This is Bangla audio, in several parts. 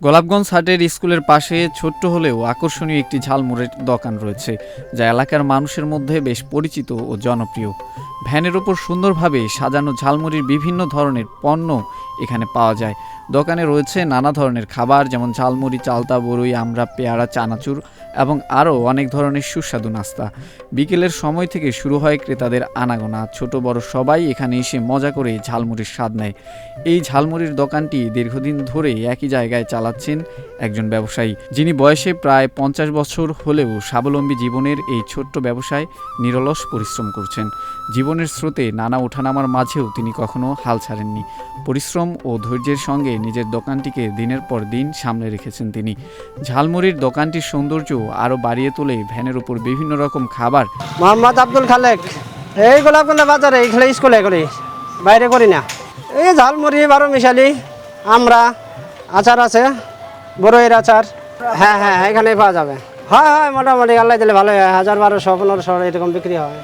গোলাপগঞ্জ হাটের স্কুলের পাশে ছোট্ট হলেও আকর্ষণীয় একটি ঝালমুড়ির দোকান রয়েছে, যা এলাকার মানুষের মধ্যে বেশ পরিচিত ও জনপ্রিয়। ভ্যানের ওপর সুন্দরভাবে সাজানো ঝালমুড়ির বিভিন্ন ধরনের পণ্য এখানে পাওয়া যায়। দোকানে রয়েছে নানা ধরনের খাবার, যেমন ঝালমুড়ি, চালতা, বরই, আমড়া, পেয়ারা, চানাচুর এবং আরও অনেক ধরনের সুস্বাদু নাস্তা। বিকেলের সময় থেকে শুরু হয় ক্রেতাদের আনাগোনা। ছোট বড় সবাই এখানে এসে মজা করে ঝালমুড়ির স্বাদ নেয়। এই ঝালমুড়ির দোকানটি দীর্ঘদিন ধরে একই জায়গায় চালাচ্ছেন একজন ব্যবসায়ী, যিনি বয়সে প্রায় 50 বছর হলেও স্বাবলম্বী জীবনের এই ছোট্ট ব্যবসায় নিরলস পরিশ্রম করছেন। জীবনের স্রোতে নানা ওঠানামার মাঝেও তিনি কখনো হাল ছাড়েননি। পরিশ্রম ও ধৈর্যের সঙ্গে নিজের দোকানটিকে দিনের পর দিন সামলে রেখেছেন তিনি। ঝালমুড়ির দোকানটির সৌন্দর্য আরও বাড়িয়ে তোলে ভ্যানের উপর বিভিন্ন রকম খাবার। মোহাম্মদ আব্দুল খালেক, এই গোলাপগঞ্জ বাজারে এখানে স্কুলে করি, বাইরে করি না। এই ঝালমুড়ি, 12 মিশালি, আমরা আচার আছে, বড়ইয়ের আচার। হ্যাঁ হ্যাঁ, এখানে পাওয়া যাবে। হয় হয়, মোটামুটি আল্লাহ দিলে ভালো হয়, 1000, 1200, 1500 এরকম বিক্রি হয়।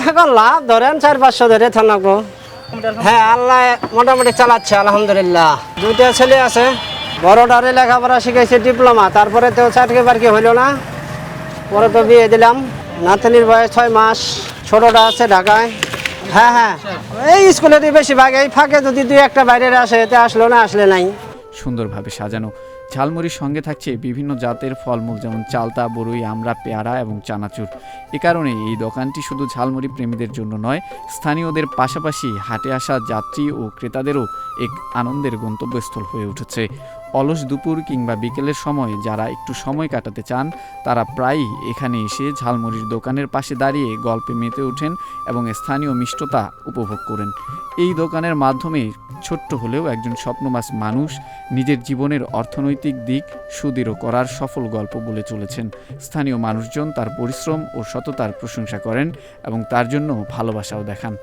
এখন লাভ ধরেন 400-500 ধরে থাকবো। হ্যাঁ, আল্লাহ মোটামুটি চালাচ্ছে আলহামদুলিল্লাহ। 2টা ছেলে আছে, বড়টারে লেখাপড়া শিখেছি ডিপ্লোমা, তারপরে তো চাকরি বাকরি হইল না, পরে তো বিয়ে দিলাম। নাতনির বয়স 6 মাস, ছোটটা আছে ঢাকায়। হ্যাঁ হ্যাঁ, এই স্কুলেরই বেশিরভাগ, এই ফাঁকে যদি 2-1টা বাইরের আসে, এতে আসলো না, আসলে নাই। সুন্দরভাবে সাজানো ঝালমুড়ির সঙ্গে থাকছে বিভিন্ন জাতের ফলমূল, যেমন চালতা, বরই, আমড়া, পেয়ারা এবং চানাচুর। এ কারণে এই দোকানটি শুধু ঝালমুড়ি প্রেমীদের জন্য নয়, স্থানীয়দের পাশাপাশি হাটে আসা যাত্রী ও ক্রেতাদেরও এক আনন্দের গন্তব্যস্থল হয়ে উঠেছে। অলস দুপুর কিংবা বিকেলের সময় যারা একটু সময় কাটাতে চান, তারা প্রায়ই এখানে এসে ঝালমুড়ির দোকানের পাশে দাঁড়িয়ে গল্পে মেতে ওঠেন এবং স্থানীয় মিষ্টতা উপভোগ করেন। এই দোকানের মাধ্যমে ছোট্ট হলেও একজন স্বপ্নবাজ মানুষ নিজের জীবনের অর্থনৈতিক দিক সুদৃঢ় করার সফল গল্প বলে চলেছেন। স্থানীয় মানুষজন তার পরিশ্রম ও সততার প্রশংসা করেন এবং তার জন্য ভালোবাসাও দেখান।